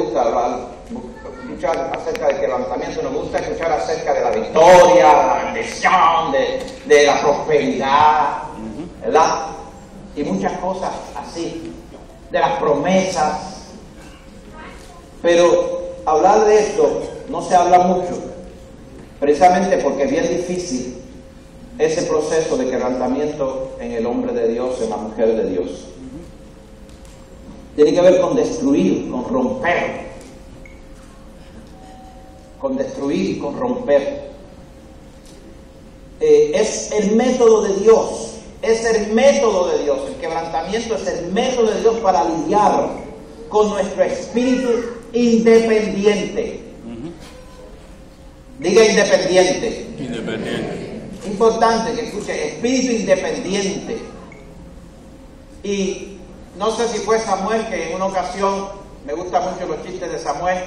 gusta escuchar acerca del quebrantamiento, nos gusta escuchar acerca de la victoria, la bendición, de la prosperidad, ¿verdad? Y muchas cosas así, de las promesas. Pero hablar de esto no se habla mucho, precisamente porque es bien difícil ese proceso de quebrantamiento en el hombre de Dios, en la mujer de Dios. Tiene que ver con destruir, con romper. Con destruir, con romper. Es el método de Dios. Es el método de Dios. El quebrantamiento es el método de Dios para lidiar con nuestro espíritu independiente. Diga independiente. Independiente. Importante que escuche, espíritu independiente. Y no sé si fue Samuel que en una ocasión, me gustan mucho los chistes de Samuel,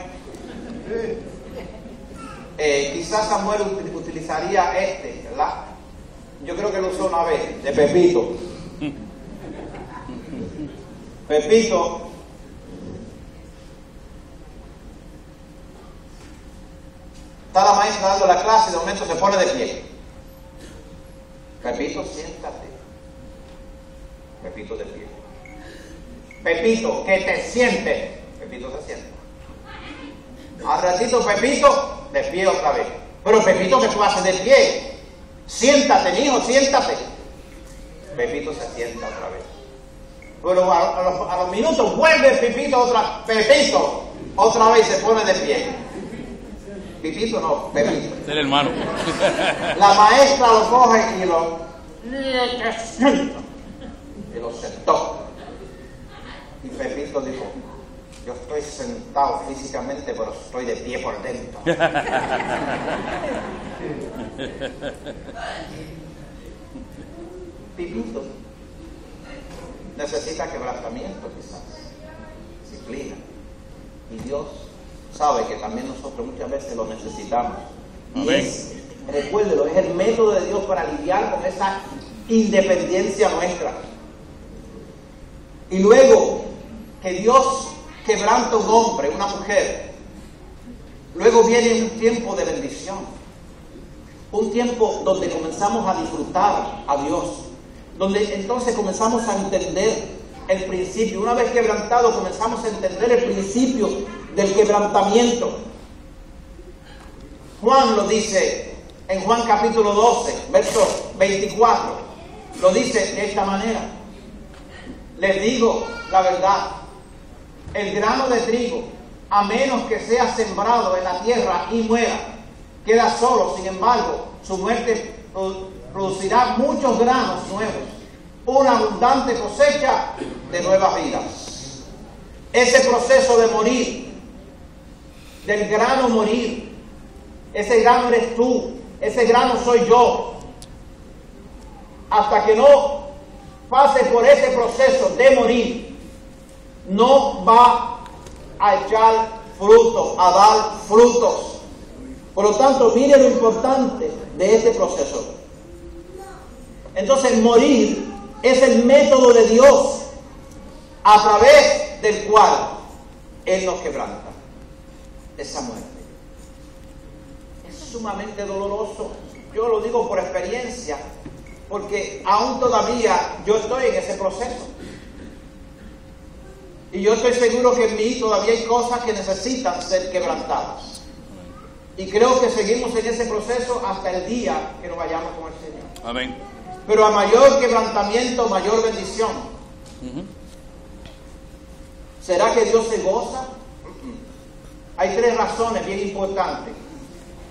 quizás Samuel utilizaría ¿verdad? Yo creo que lo usó una vez, de Pepito. Pepito está la maestra dando la clase y de momento se pone de pie. Pepito, siéntate. Pepito de pie. Pepito, que te sientes. Pepito se sienta. Al ratito Pepito, de pie otra vez. Pero Pepito, ¿qué tú haces de pie? Siéntate, mijo, siéntate. Pepito se sienta otra vez. Pero a los minutos vuelve Pepito otra vez se pone de pie. Pepito no, Pepito. Es el hermano. La maestra lo coge y lo sentó. Y Pepito dijo: yo estoy sentado físicamente, pero estoy de pie por dentro. Pepito necesita quebrantamiento, quizás, disciplina. Y Dios sabe que también nosotros muchas veces lo necesitamos. Amén. Y recuérdelo, es el método de Dios para lidiar con esa independencia nuestra. Y luego que Dios quebranta un hombre, una mujer, luego viene un tiempo de bendición, un tiempo donde comenzamos a disfrutar a Dios, donde entonces comenzamos a entender el principio. Una vez quebrantado, comenzamos a entender el principio del quebrantamiento. Juan lo dice en Juan capítulo 12, verso 24, lo dice de esta manera: les digo la verdad, el grano de trigo, a menos que sea sembrado en la tierra y muera, queda solo. Sin embargo, su muerte producirá muchos granos nuevos, una abundante cosecha de nuevas vidas. Ese proceso de morir, del grano morir, ese grano eres tú, ese grano soy yo. Hasta que no pase por ese proceso de morir, no va a echar frutos, a dar frutos. Por lo tanto, mire lo importante de este proceso. Entonces, morir es el método de Dios a través del cual Él nos quebranta. Esa muerte es sumamente doloroso. Yo lo digo por experiencia, porque aún todavía yo estoy en ese proceso. Y yo estoy seguro que en mí todavía hay cosas que necesitan ser quebrantadas. Y creo que seguimos en ese proceso hasta el día que nos vayamos con el Señor. Amén. Pero a mayor quebrantamiento, mayor bendición. ¿Será que Dios se goza? Hay tres razones bien importantes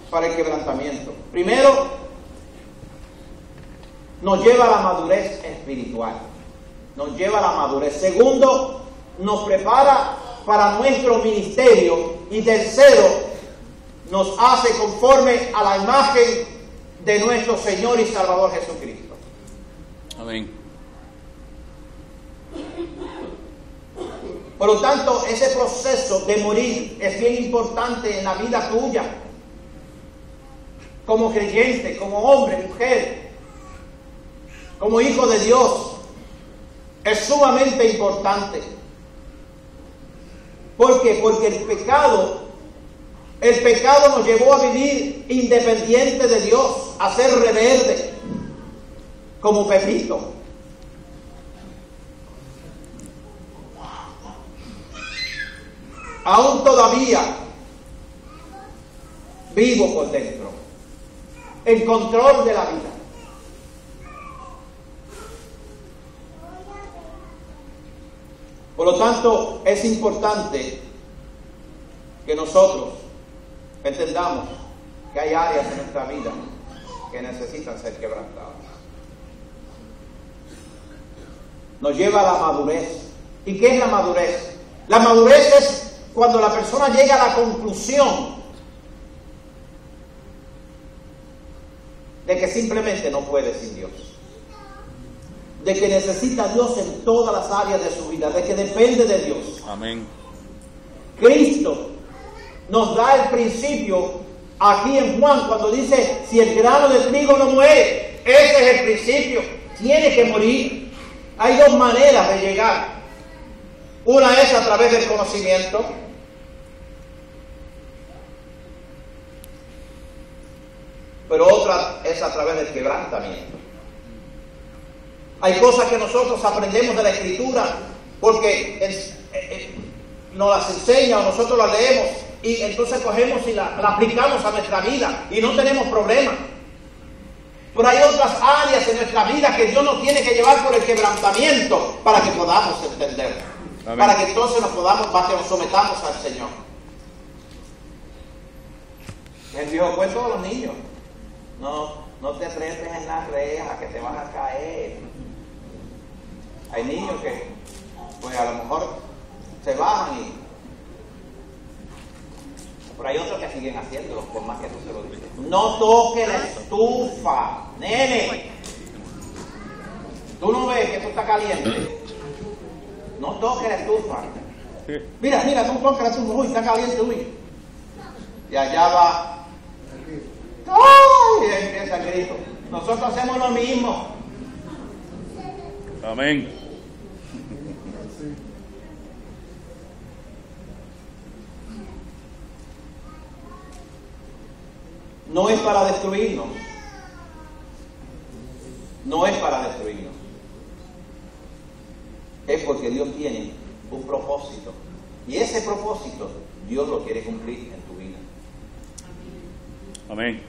para el quebrantamiento. Primero, nos lleva a la madurez espiritual. Nos lleva a la madurez. Segundo, nos prepara para nuestro ministerio. Y tercero, nos hace conforme a la imagen de nuestro Señor y Salvador Jesucristo. Amén. Por lo tanto, ese proceso de morir es bien importante en la vida tuya, como creyente, como hombre, mujer, como hijo de Dios. Es sumamente importante. ¿Por qué? Porque el pecado nos llevó a vivir independiente de Dios, a ser rebelde, como Pepito. Aún todavía vivo por dentro, en control de la vida. Por lo tanto, es importante que nosotros entendamos que hay áreas en nuestra vida que necesitan ser quebrantadas. Nos lleva a la madurez. ¿Y qué es la madurez? La madurez es cuando la persona llega a la conclusión de que simplemente no puede sin Dios, de que necesita a Dios en todas las áreas de su vida, de que depende de Dios. Amén. Cristo nos da el principio aquí en Juan cuando dice: si el grano de trigo no muere, ese es el principio, tiene que morir. Hay dos maneras de llegar. Una es a través del conocimiento, pero otra es a través del quebrantamiento. Hay cosas que nosotros aprendemos de la Escritura porque nos las enseña o nosotros las leemos y entonces cogemos y la aplicamos a nuestra vida y no tenemos problemas. Pero hay otras áreas en nuestra vida que Dios nos tiene que llevar por el quebrantamiento para que podamos entender. Amén. Para que entonces para que nos sometamos al Señor. El viejo cuento de los niños: no te trepes en la reja que te vas a caer. Hay niños que pues a lo mejor se bajan pero hay otros que siguen haciéndolo por más que tú se lo dices. No toque la estufa, nene. Tú no ves que esto está caliente. No toque la estufa. Mira, tú toques la estufa. Uy, está caliente, uy. Y allá va. ¡Ay! Y empieza el grito. Nosotros hacemos lo mismo. Amén. No es para destruirnos. No es para destruirnos. Es porque Dios tiene un propósito. Y ese propósito Dios lo quiere cumplir en tu vida. Amén.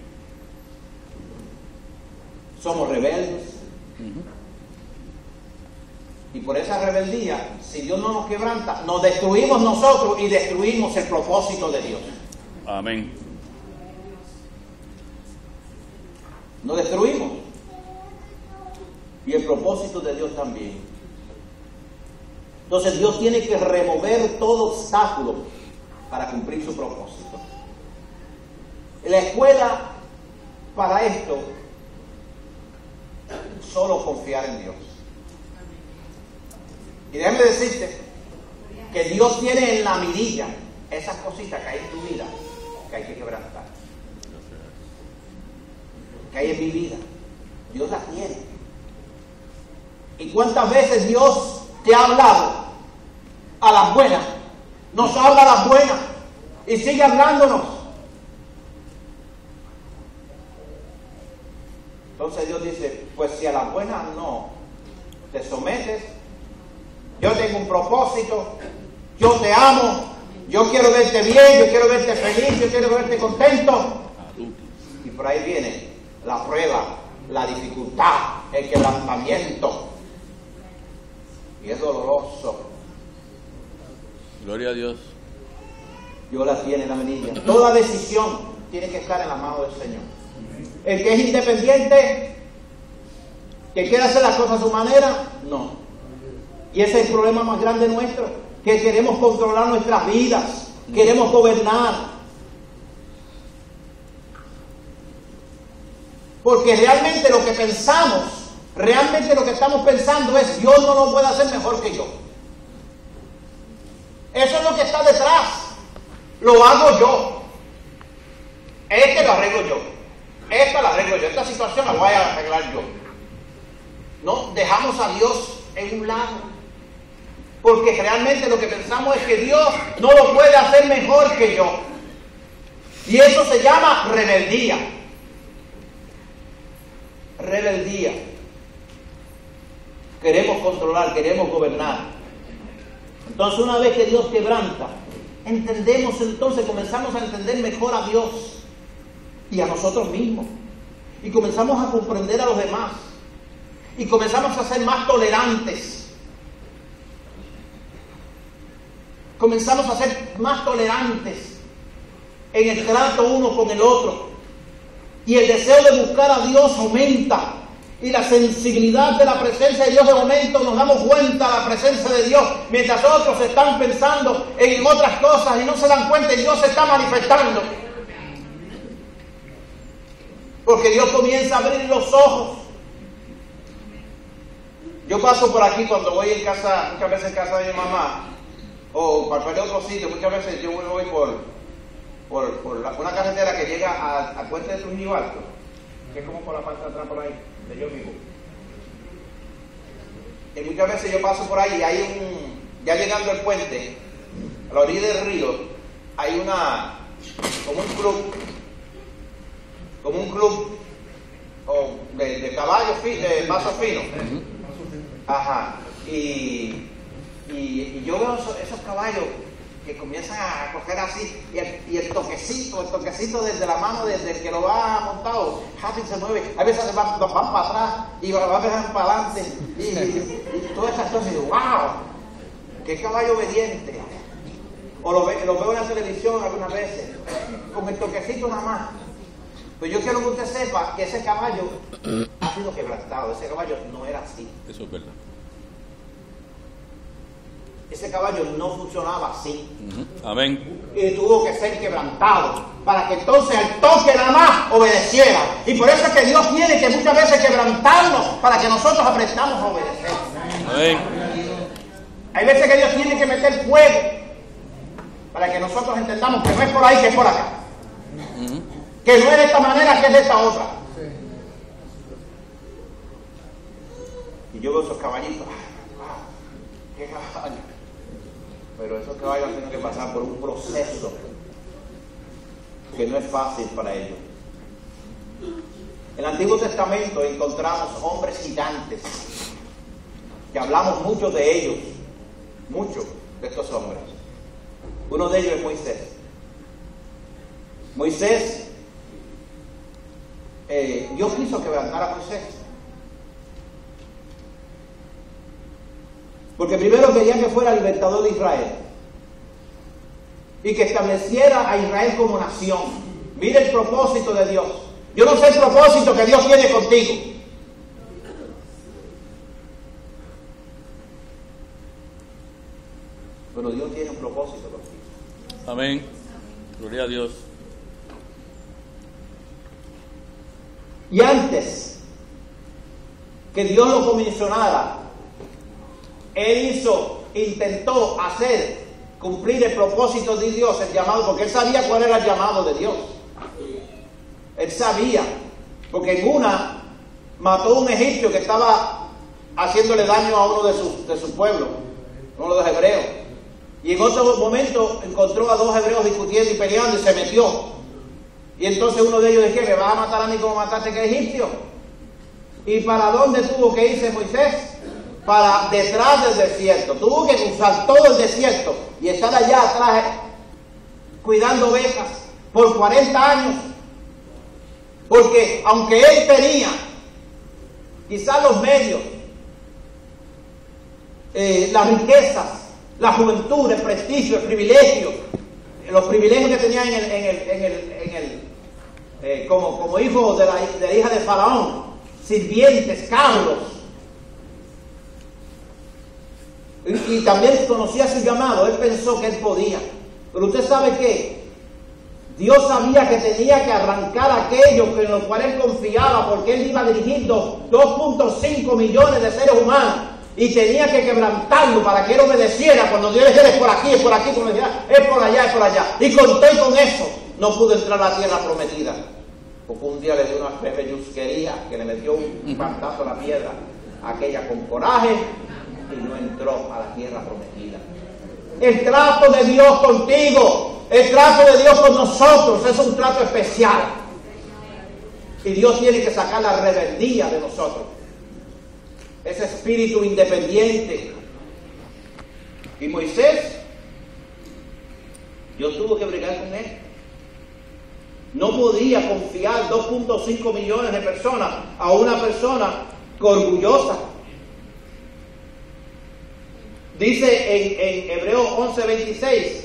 Somos rebeldes. Y por esa rebeldía, si Dios no nos quebranta, nos destruimos nosotros y destruimos el propósito de Dios. Amén. Nos destruimos. Y el propósito de Dios también. Entonces Dios tiene que remover todo obstáculo para cumplir su propósito. La escuela para esto, solo confiar en Dios. Y déjame decirte que Dios tiene en la mirilla esas cositas que hay en tu vida que hay que quebrantar, que hay en mi vida. Dios las tiene. ¿Y cuántas veces Dios te ha hablado a las buenas? Nos habla a las buenas y sigue hablándonos. Entonces Dios dice: pues si a las buenas no te sometes, yo tengo un propósito, yo te amo, yo quiero verte bien, yo quiero verte feliz, yo quiero verte contento. Y por ahí viene la prueba, la dificultad, el quebrantamiento. Y es doloroso. Gloria a Dios. Dios la tiene en la mirilla. Toda decisión tiene que estar en la mano del Señor. El que es independiente, que quiere hacer las cosas a su manera, no. Y ese es el problema más grande nuestro, que queremos controlar nuestras vidas, queremos gobernar. Porque realmente lo que pensamos, realmente lo que estamos pensando es: Dios no lo puede hacer mejor que yo. Eso es lo que está detrás. Lo hago yo. Este lo arreglo yo. Esta la arreglo yo. Esta situación la voy a arreglar yo. No, dejamos a Dios en un lado. Porque realmente lo que pensamos es que Dios no lo puede hacer mejor que yo. Y eso se llama rebeldía. Rebeldía. Queremos controlar, queremos gobernar. Entonces, una vez que Dios quebranta, entendemos, entonces comenzamos a entender mejor a Dios y a nosotros mismos. Y comenzamos a comprender a los demás. Y comenzamos a ser más tolerantes. Comenzamos a ser más tolerantes en el trato uno con el otro. Y el deseo de buscar a Dios aumenta. Y la sensibilidad de la presencia de Dios de momento nos damos cuenta de la presencia de Dios. Mientras otros están pensando en otras cosas y no se dan cuenta, y Dios se está manifestando. Porque Dios comienza a abrir los ojos. Yo paso por aquí cuando voy en casa, muchas veces en casa de mi mamá, o para cualquier otro sitio. Muchas veces yo voy por una carretera que llega al puente de Trujillo Alto, que es como por la parte de atrás por ahí, de yo vivo. Y muchas veces yo paso por ahí y hay ya llegando al puente, a la orilla del río, hay como un club de caballos, de paso fino. Ajá. Y yo veo esos caballos que comienzan a coger así, y el toquecito desde la mano, desde el que lo va montado, así se mueve. A veces van para atrás y van para adelante, y todas estas cosas, y digo, ¡wow! ¡Qué caballo obediente! O lo veo en la televisión algunas veces, con el toquecito nada más. Pues yo quiero que usted sepa que ese caballo ha sido quebrantado. Ese caballo no era así. Eso es verdad. Ese caballo no funcionaba así. Amén. Y tuvo que ser quebrantado para que entonces al toque nada más obedeciera. Y por eso es que Dios tiene que muchas veces quebrantarnos para que nosotros aprendamos a obedecer. Amén. Hay veces que Dios tiene que meter fuego para que nosotros entendamos que no es por ahí, que es por acá. Que no es de esta manera, que es de esta otra. Y yo veo esos caballitos. ¡Qué caballo! Pero esos caballos tienen que pasar por un proceso que no es fácil para ellos. En el Antiguo Testamento encontramos hombres gigantes, que hablamos mucho de ellos, mucho de estos hombres. Uno de ellos es Moisés. Moisés, Dios quiso quebrantar a Moisés. Porque primero quería que fuera libertador de Israel y que estableciera a Israel como nación. Mire el propósito de Dios. Yo no sé el propósito que Dios tiene contigo. Pero Dios tiene un propósito contigo. Amén. Gloria a Dios. Y antes que Dios lo comisionara, Él intentó cumplir el propósito de Dios, el llamado, porque Él sabía cuál era el llamado de Dios. Él sabía, porque en una mató a un egipcio que estaba haciéndole daño a uno de su pueblo, uno de los hebreos. Y en otro momento encontró a dos hebreos discutiendo y peleando y se metió. Y entonces uno de ellos dijo: ¿me vas a matar a mí como mataste a aquel egipcio? ¿Y para dónde tuvo que irse Moisés? Para detrás del desierto. Tuvo que cruzar todo el desierto y estar allá atrás cuidando ovejas por 40 años. Porque aunque él tenía quizás los medios, las riquezas, la juventud, el prestigio, el privilegio, los privilegios que tenía como hijo de la hija de Faraón, sirvientes, carros, y también conocía su llamado, él pensó que él podía. Pero usted sabe que Dios sabía que tenía que arrancar aquello en lo cual él confiaba, porque él iba dirigiendo 2.5 millones de seres humanos y tenía que quebrantarlo para que él obedeciera. Cuando Dios le dijera: es por aquí, cuando le dijera: es por allá. Y conté con eso, no pudo entrar a la tierra prometida, porque un día le dio una pellizquería que le metió un pantazo a la piedra aquella con coraje, y no entró a la tierra prometida. El trato de Dios contigo, el trato de Dios con nosotros es un trato especial. Y Dios tiene que sacar la rebeldía de nosotros, ese espíritu independiente. Y Moisés, Dios tuvo que bregar con él. No podía confiar 2.5 millones de personas a una persona orgullosa. Dice en Hebreos 11:26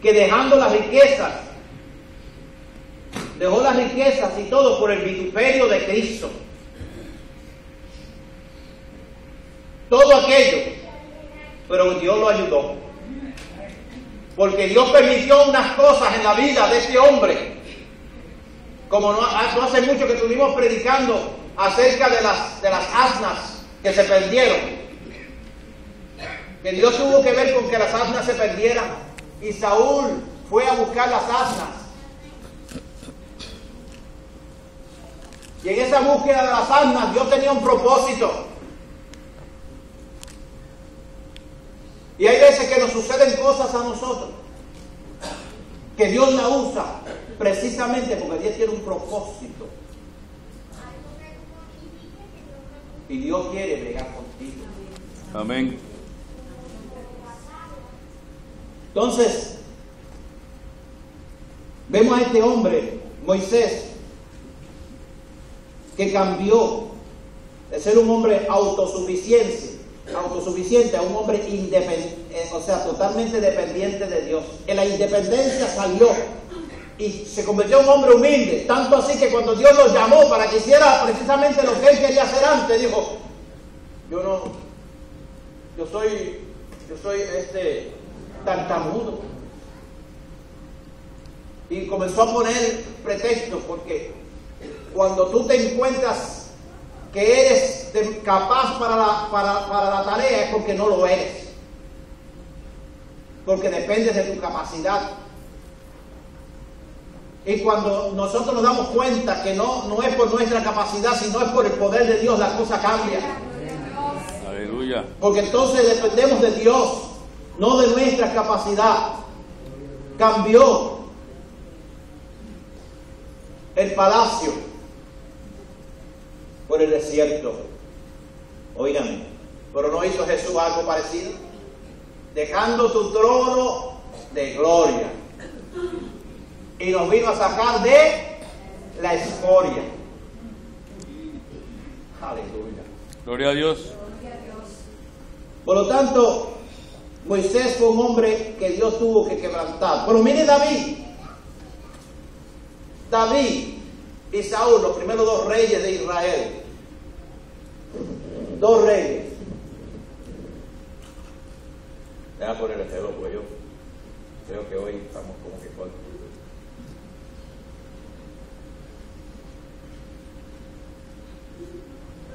que dejando las riquezas, dejó las riquezas y todo por el vituperio de Cristo. Todo aquello, pero Dios lo ayudó. Porque Dios permitió unas cosas en la vida de este hombre. Como no hace mucho que estuvimos predicando acerca de las asnas que se perdieron. Que Dios tuvo que ver con que las asnas se perdieran. Y Saúl fue a buscar las asnas. Y en esa búsqueda de las asnas Dios tenía un propósito. Y hay veces que nos suceden cosas a nosotros que Dios la usa precisamente porque Dios tiene un propósito. Y Dios quiere bregar contigo. Amén. Entonces, vemos a este hombre, Moisés, que cambió de ser un hombre autosuficiente a un hombre independiente, o sea, totalmente dependiente de Dios. En la independencia salió y se convirtió en un hombre humilde, tanto así que cuando Dios lo llamó para que hiciera precisamente lo que él quería hacer antes, dijo: yo soy tartamudo. Y comenzó a poner pretextos, porque cuando tú te encuentras que eres capaz para la tarea es porque no lo eres, porque depende de tu capacidad. Y cuando nosotros nos damos cuenta que no es por nuestra capacidad, sino es por el poder de Dios, la cosa cambia. Aleluya. Porque entonces dependemos de Dios, no de nuestra capacidad. Cambió el palacio por el desierto. Oigan, pero ¿no hizo Jesús algo parecido? Dejando tu trono de gloria, y nos vino a sacar de la escoria. Aleluya. Gloria a Dios. Por lo tanto, Moisés fue un hombre que Dios tuvo que quebrantar. Pero mire David y Saúl, los primeros dos reyes de Israel. Dos reyes. Deja poner el reloj, porque yo creo que hoy estamos como que cortos.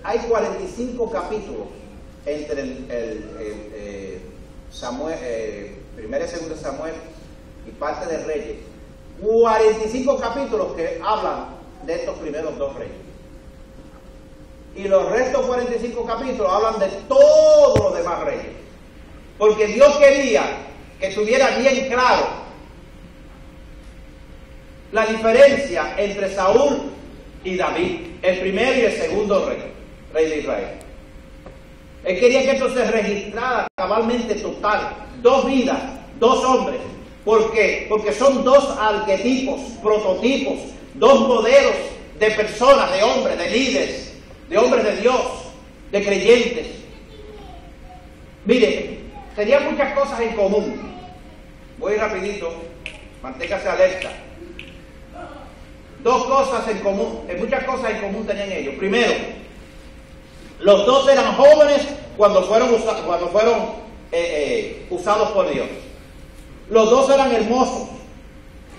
Hay 45 capítulos entre el Samuel, primero y segundo Samuel y parte de Reyes. 45 capítulos que hablan de estos primeros dos reyes. Y los restos 45 capítulos hablan de todos los demás reyes. Porque Dios quería que estuviera bien claro la diferencia entre Saúl y David, el primero y el segundo rey de Israel. Él quería que esto se registrara cabalmente total. Dos vidas, dos hombres. ¿Por qué? Porque son dos arquetipos, prototipos, dos modelos de personas, de hombres, de líderes, de hombres de Dios, de creyentes. Mire, tenían muchas cosas en común. Voy rapidito, manténgase alerta. Dos cosas en común, muchas cosas en común tenían ellos. Primero, los dos eran jóvenes cuando fueron usados por Dios. Los dos eran hermosos.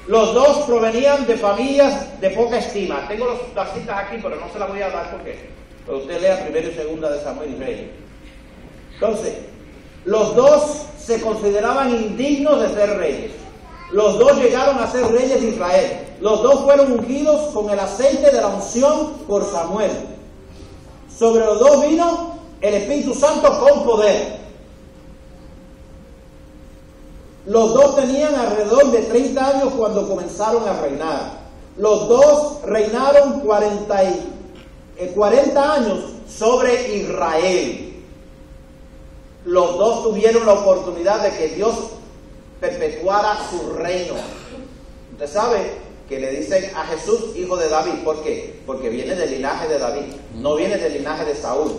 Los dos provenían de familias de poca estima. Tengo las citas aquí, pero no se las voy a dar porque usted lea primero y segunda de Samuel y Reyes. Entonces, los dos se consideraban indignos de ser reyes. Los dos llegaron a ser reyes de Israel. Los dos fueron ungidos con el aceite de la unción por Samuel. Sobre los dos vino el Espíritu Santo con poder. Los dos tenían alrededor de 30 años cuando comenzaron a reinar. Los dos reinaron 40 años sobre Israel. Los dos tuvieron la oportunidad de que Dios perpetuara su reino. Usted sabe que le dicen a Jesús hijo de David. ¿Por qué? Porque viene del linaje de David, no viene del linaje de Saúl.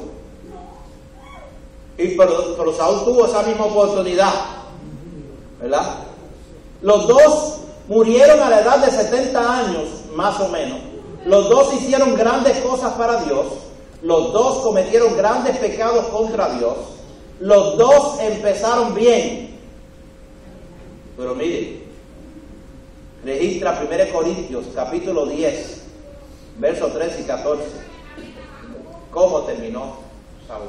Pero Saúl tuvo esa misma oportunidad, ¿verdad? Los dos murieron a la edad de 70 años, más o menos. Los dos hicieron grandes cosas para Dios. Los dos cometieron grandes pecados contra Dios. Los dos empezaron bien. Pero mire, registra 1 Corintios, capítulo 10, versos 13 y 14. ¿Cómo terminó Saúl?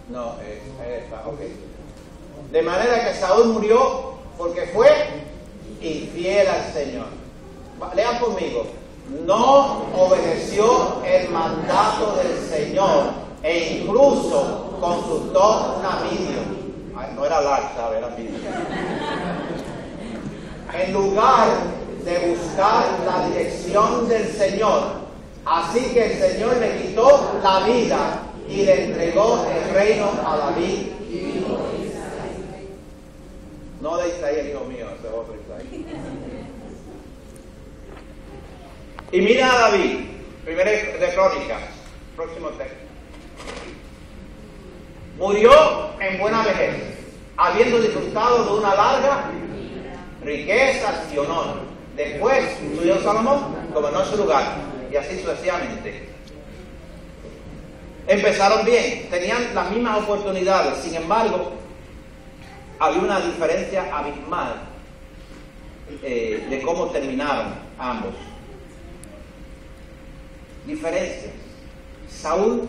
No, está ok. De manera que Saúl murió porque fue infiel al Señor. Lean conmigo. No obedeció el mandato del Señor e incluso consultó una video. No era like, ¿sabes? Era video. En lugar de buscar la dirección del Señor. Así que el Señor le quitó la vida y le entregó el reino a David. No de Israel, hijo mío, ese es otro Israel. Y mira a David, primera de Crónicas, próximo texto. Murió en buena vejez, habiendo disfrutado de una larga riqueza y honor. Después subió Salomón, gobernó su lugar, y así sucesivamente. Empezaron bien, tenían las mismas oportunidades, sin embargo, había una diferencia abismal de cómo terminaron ambos. Diferencia. Saúl,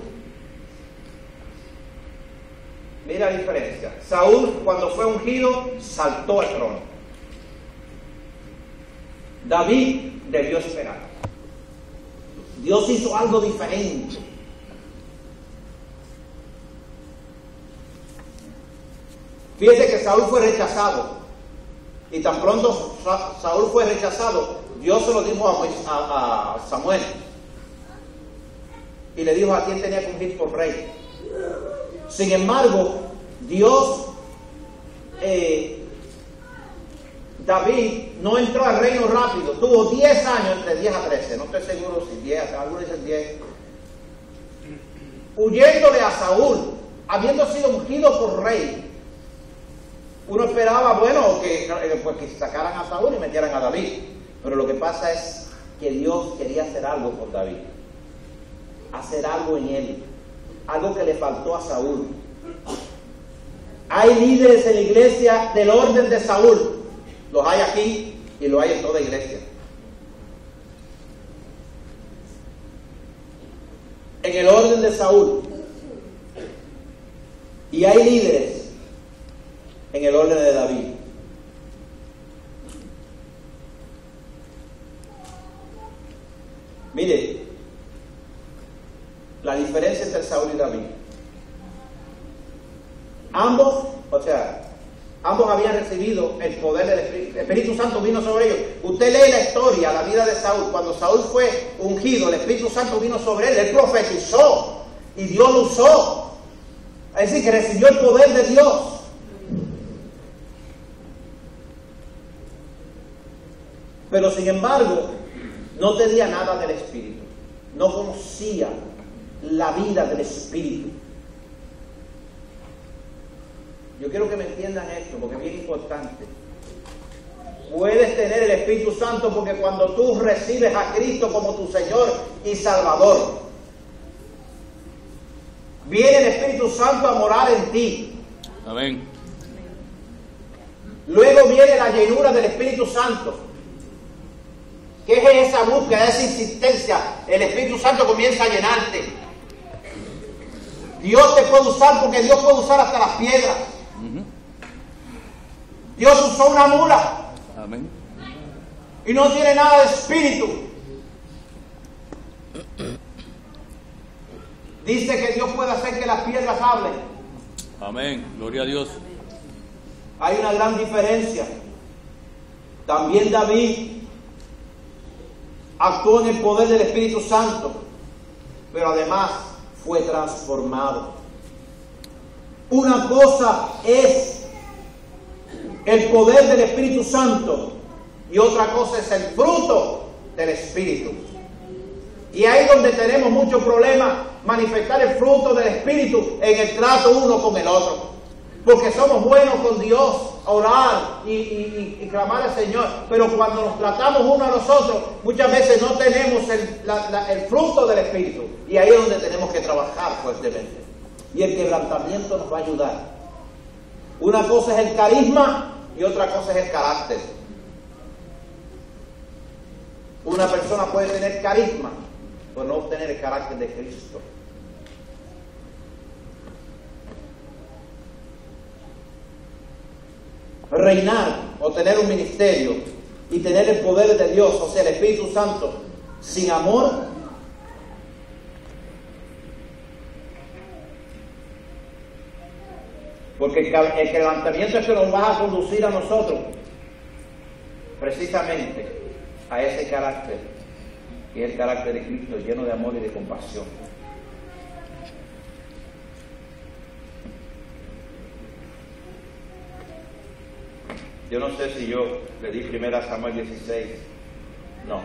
mira la diferencia. Saúl, cuando fue ungido, saltó al trono. David debió esperar. Dios hizo algo diferente. Fíjese que Saúl fue rechazado. Y tan pronto Saúl fue rechazado, Dios se lo dijo a Samuel. Y le dijo a quién tenía que ungir por rey. Sin embargo, Dios, David no entró al reino rápido. Tuvo 10 años, entre 10 a 13. No estoy seguro si 10, algunos dicen 10. Huyéndole a Saúl, habiendo sido ungido por rey. Uno esperaba, bueno, que sacaran a Saúl y metieran a David. Pero lo que pasa es que Dios quería hacer algo por David. Hacer algo en él. Algo que le faltó a Saúl. Hay líderes en la iglesia del orden de Saúl. Los hay aquí y los hay en toda iglesia. En el orden de Saúl. Y hay líderes en el orden de David. Mire, la diferencia entre Saúl y David. Ambos habían recibido el poder del Espíritu. El Espíritu Santo vino sobre ellos. Usted lee la historia, la vida de Saúl. Cuando Saúl fue ungido, el Espíritu Santo vino sobre él. Él profetizó y Dios lo usó. Es decir, que recibió el poder de Dios. Pero sin embargo, no tenía nada del Espíritu. No conocía la vida del Espíritu. Yo quiero que me entiendan esto, porque es bien importante. Puedes tener el Espíritu Santo porque cuando tú recibes a Cristo como tu Señor y Salvador, viene el Espíritu Santo a morar en ti. Amén. Luego viene la llenura del Espíritu Santo. ¿Qué es esa búsqueda, esa insistencia? El Espíritu Santo comienza a llenarte. Dios te puede usar porque Dios puede usar hasta las piedras. Dios usó una mula. Amén. Y no tiene nada de espíritu. Dice que Dios puede hacer que las piedras hablen. Amén. Gloria a Dios. Hay una gran diferencia. También David actuó en el poder del Espíritu Santo, pero además fue transformado. Una cosa es el poder del Espíritu Santo y otra cosa es el fruto del Espíritu. Y ahí es donde tenemos muchos problemas, manifestar el fruto del Espíritu en el trato uno con el otro. Porque somos buenos con Dios, a orar y clamar al Señor. Pero cuando nos tratamos uno a los otros, muchas veces no tenemos el fruto del Espíritu. Y ahí es donde tenemos que trabajar fuertemente. Y el quebrantamiento nos va a ayudar. Una cosa es el carisma y otra cosa es el carácter. Una persona puede tener carisma, pero no obtener el carácter de Cristo. Reinar o tener un ministerio y tener el poder de Dios, o sea, el Espíritu Santo, sin amor, porque el quebrantamiento es que nos va a conducir a nosotros precisamente a ese carácter, que es el carácter de Cristo, lleno de amor y de compasión. Yo no sé si yo le di 1 Samuel 16. No.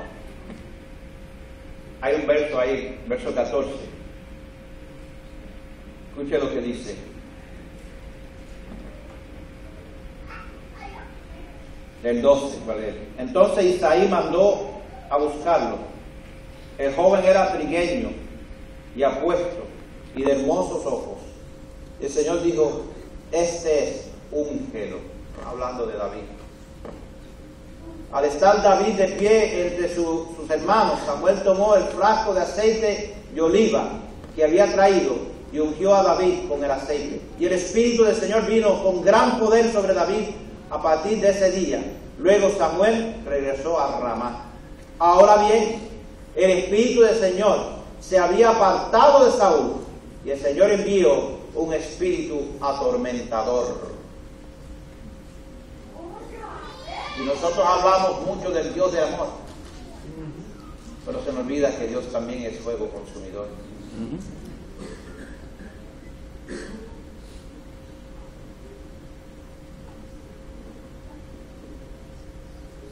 Hay un verso ahí, verso 14. Escuche lo que dice. Del 12, ¿vale? Entonces Isaí mandó a buscarlo. El joven era trigueño y apuesto y de hermosos ojos. Y el Señor dijo: este es úngelo. Hablando de David. Al estar David de pie entre sus hermanos, Samuel tomó el frasco de aceite de oliva que había traído y ungió a David con el aceite. Y el Espíritu del Señor vino con gran poder sobre David a partir de ese día. Luego Samuel regresó a Ramá. Ahora bien, el Espíritu del Señor se había apartado de Saúl y el Señor envió un espíritu atormentador. Y nosotros hablamos mucho del Dios de amor, pero se nos olvida que Dios también es fuego consumidor.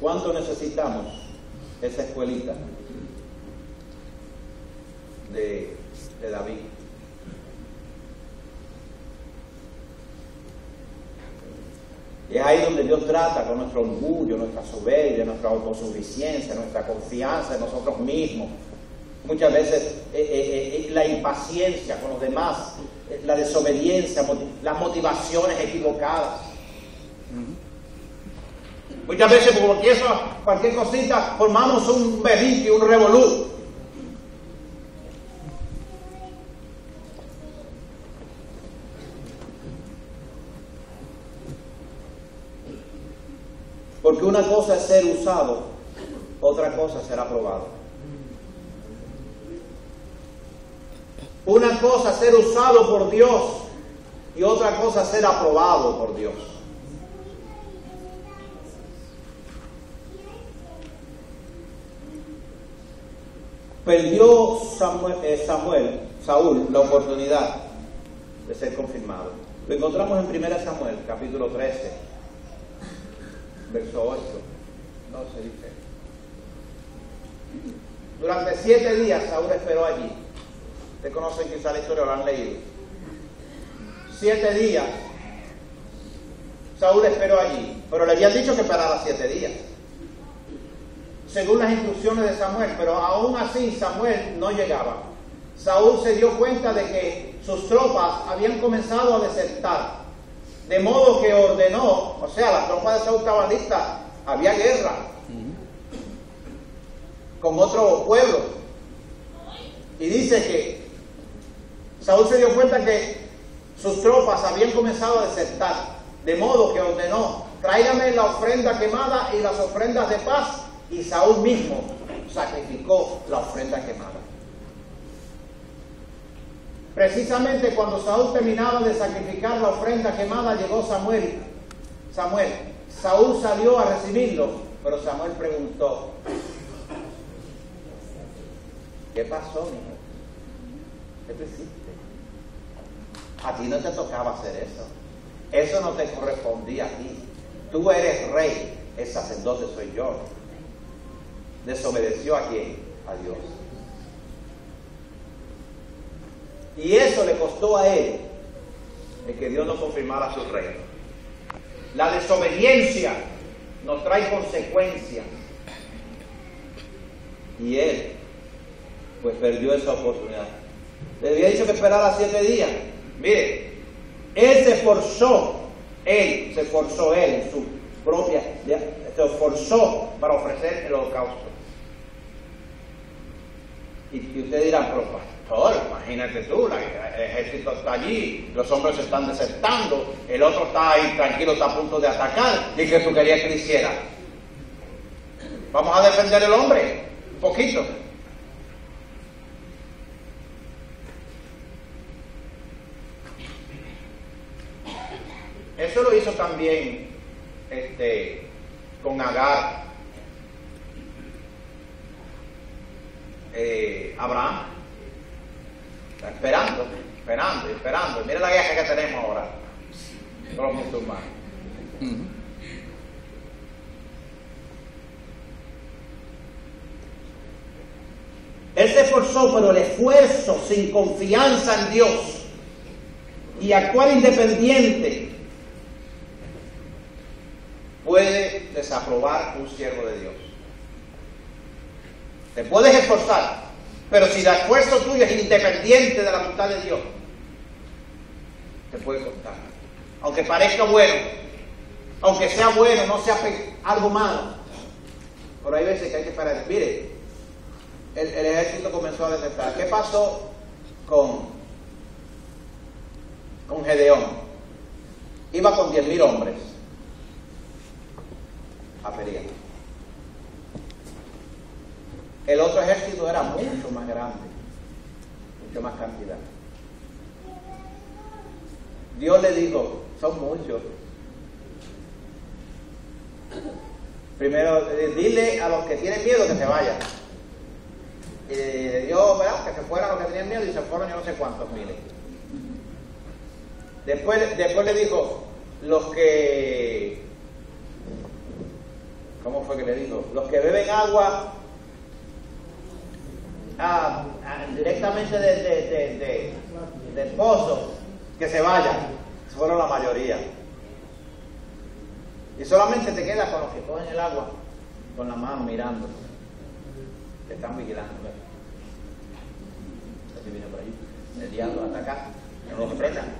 ¿Cuánto necesitamos esa escuelita de David? Y es ahí donde Dios trata con nuestro orgullo, nuestra soberbia, nuestra autosuficiencia, nuestra confianza en nosotros mismos. Muchas veces la impaciencia con los demás, la desobediencia, las motivaciones equivocadas. Muchas veces por cualquier cosita formamos un berrinche, un revolú. Porque una cosa es ser usado, otra cosa es ser aprobado. Una cosa es ser usado por Dios y otra cosa es ser aprobado por Dios. Perdió Saúl la oportunidad de ser confirmado. Lo encontramos en 1 Samuel, capítulo 13, verso 8. No se dice. Durante 7 días Saúl esperó allí. Ustedes conocen quizá la historia, lo han leído. 7 días Saúl esperó allí, pero le habían dicho que esperara 7 días, según las instrucciones de Samuel, pero aún así Samuel no llegaba. Saúl se dio cuenta de que sus tropas habían comenzado a desertar, de modo que ordenó, o sea, las tropas de Saúl estaban listas, había guerra con otro pueblo. Y dice que Saúl se dio cuenta que sus tropas habían comenzado a desertar, de modo que ordenó: tráigame la ofrenda quemada y las ofrendas de paz. Y Saúl mismo sacrificó la ofrenda quemada. precisamente cuando Saúl terminaba de sacrificar la ofrenda quemada, llegó Samuel. Saúl salió a recibirlo, pero Samuel preguntó: ¿qué pasó, hijo? ¿Qué tú hiciste? A ti no te tocaba hacer eso. Eso no te correspondía a ti. Tú eres rey, el sacerdote soy yo. ¿Desobedeció a quién? A Dios. Y eso le costó a él el que Dios no confirmara su reino. La desobediencia nos trae consecuencias. Y él, pues, perdió esa oportunidad. Le había dicho que esperara 7 días. Mire, él se esforzó en su propia, se esforzó para ofrecer el holocausto. Y usted dirá: pero pastor, imagínate tú, el ejército está allí, los hombres se están desertando, el otro está ahí tranquilo, está a punto de atacar, y que tú querías que le hiciera. Vamos a defender el hombre, un poquito. Eso lo hizo también con Agar, Abraham. Está esperando. Mira la guerra que tenemos ahora con los musulmanes. Él se esforzó, pero el esfuerzo sin confianza en Dios y actuar independiente puede desaprobar un siervo de Dios. Te puedes esforzar, pero si el esfuerzo tuyo es independiente de la voluntad de Dios, te puede costar. Aunque parezca bueno, aunque sea bueno, no sea algo malo. Pero hay veces que hay que parar. Mire, el ejército comenzó a desertar. ¿Qué pasó con Gedeón? Iba con 10,000 hombres a pelear. El otro ejército era mucho más grande, mucho más cantidad. Dios le dijo: son muchos. Primero, dile a los que tienen miedo que se vayan. Y le dio, ¿verdad?, que se fueran los que tenían miedo, y se fueron yo no sé cuántos miles. Después le dijo: los que, ¿cómo fue que le dijo? Los que beben agua directamente del pozo, que se vayan. Fueron la mayoría. Y solamente te quedas con los que cogen el agua con la mano mirando. Te están vigilando. Así viene por ahí. El diablo hasta acá. No lo apretan.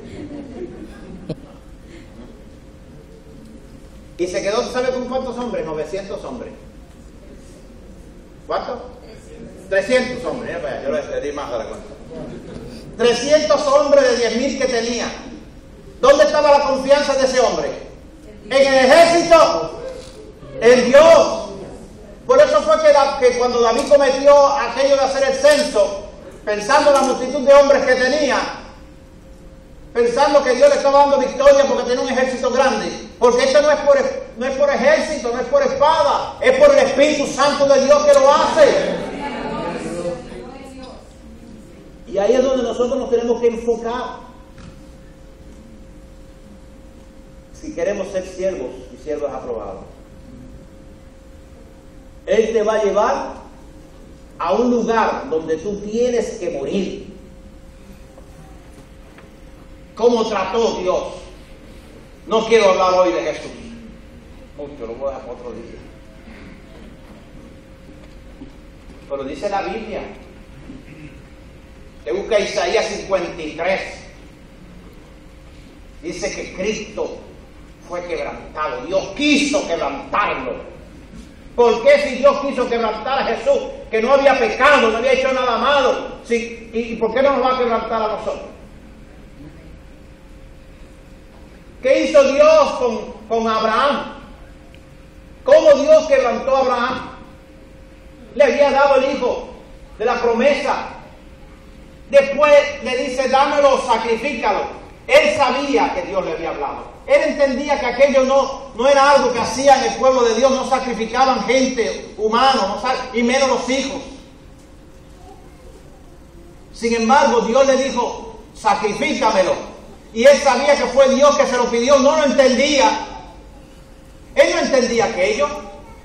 Y se quedó, ¿sabe con cuántos hombres? 900 hombres. ¿Cuántos? 300 hombres. Yo le di más de la cuenta. 300 hombres de 10,000 que tenía. ¿Dónde estaba la confianza de ese hombre? En el ejército, en Dios. Por eso fue que cuando David cometió aquello de hacer el censo, pensando en la multitud de hombres que tenía, pensando que Dios le estaba dando victoria porque tenía un ejército grande, porque esto no es por ejército, no es por espada, es por el Espíritu Santo de Dios que lo hace. Y ahí es donde nosotros nos tenemos que enfocar. Si queremos ser siervos y siervos aprobados, Él te va a llevar a un lugar donde tú tienes que morir. ¿Cómo trató Dios? No quiero hablar hoy de Jesús. Mucho, lo voy a dejar para otro día. Pero dice la Biblia. Te busca Isaías 53. Dice que Cristo fue quebrantado. Dios quiso quebrantarlo. ¿Por qué si Dios quiso quebrantar a Jesús, que no había pecado, no había hecho nada malo? ¿Sí? ¿Y por qué no nos va a quebrantar a nosotros? ¿Qué hizo Dios con Abraham? ¿Cómo Dios quebrantó a Abraham? Le había dado el hijo de la promesa. Después le dice, dámelo, sacrifícalo. Él sabía que Dios le había hablado. Él entendía que aquello no era algo que hacían el pueblo de Dios, no sacrificaban gente, humanos, y menos los hijos. Sin embargo, Dios le dijo, sacrifícamelo. Y él sabía que fue Dios que se lo pidió, no lo entendía. Él no entendía aquello,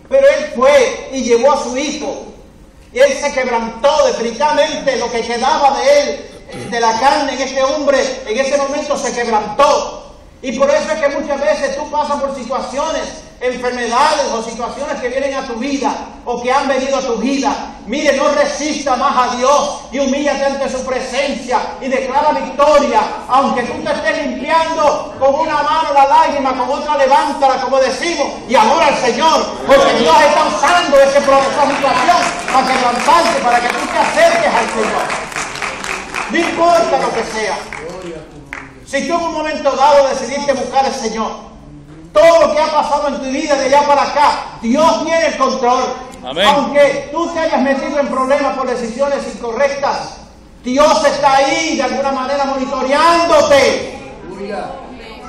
pero él fue y llevó a su hijo. Y él se quebrantó definitivamente, lo que quedaba de él, de la carne en este hombre, en ese momento se quebrantó. Y por eso es que muchas veces tú pasas por situaciones, enfermedades o situaciones que vienen a tu vida o que han venido a tu vida. Mire, no resista más a Dios y humíllate ante su presencia y declara victoria. Aunque tú te estés limpiando con una mano la lágrima, con otra levántala, como decimos, y adora al Señor, porque Dios está usando esa situación para quebrantarte, para que tú te acerques al Señor. No importa lo que sea. Si tú en un momento dado decidiste buscar al Señor, todo lo que ha pasado en tu vida de allá para acá, Dios tiene el control. Amén. Aunque tú te hayas metido en problemas por decisiones incorrectas, Dios está ahí de alguna manera monitoreándote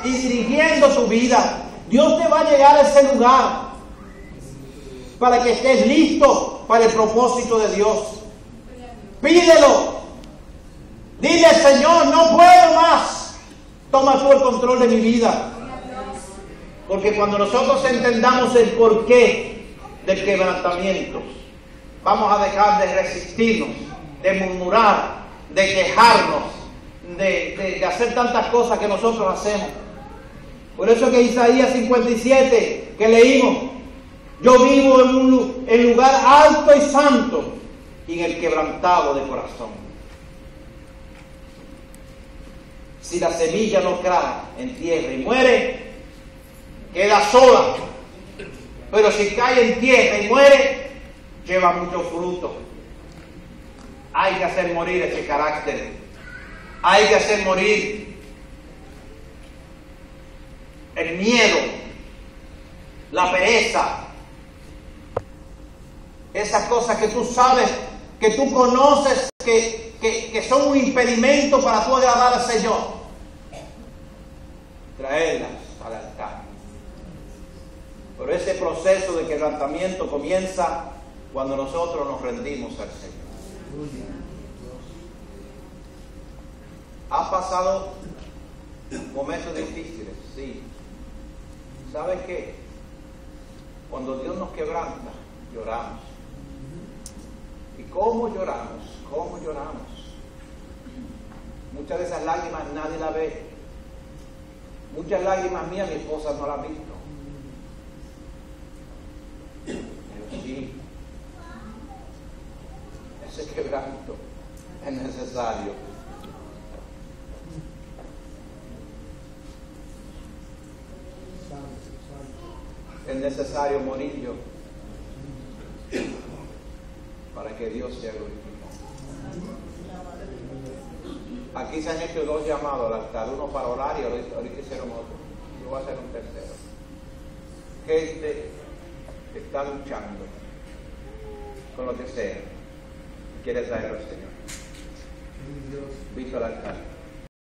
y dirigiendo tu vida. Dios te va a llegar a ese lugar para que estés listo para el propósito de Dios. Pídelo. Dile, Señor, no puedo más. Toma tú el control de mi vida. Porque cuando nosotros entendamos el porqué del quebrantamiento, vamos a dejar de resistirnos, de murmurar, de quejarnos, de hacer tantas cosas que nosotros hacemos. Por eso que Isaías 57, que leímos, yo vivo en lugar alto y santo y en el quebrantado de corazón. Si la semilla no cae en tierra y muere, queda sola. Pero si cae en tierra y muere, lleva mucho fruto. Hay que hacer morir ese carácter. Hay que hacer morir el miedo, la pereza, esas cosas que tú sabes, que tú conoces, que son un impedimento para tú agradar al Señor. Traerlas al altar. Pero ese proceso de quebrantamiento comienza cuando nosotros nos rendimos al Señor. ¿Ha pasado momentos difíciles? Sí. ¿Sabes qué? Cuando Dios nos quebranta, lloramos. ¿Y cómo lloramos? ¿Cómo lloramos? Muchas de esas lágrimas nadie las ve. Muchas lágrimas mías mi esposa no las ha visto. Pero sí, ese quebranto es necesario. Es necesario morir yo para que Dios sea glorificado. Aquí se han hecho 2 llamados al altar, uno para orar y ahorita hicieron otro. Yo voy a hacer un tercero. Gente que está luchando con lo que sea, quiere traerlo al Señor. Visto al altar.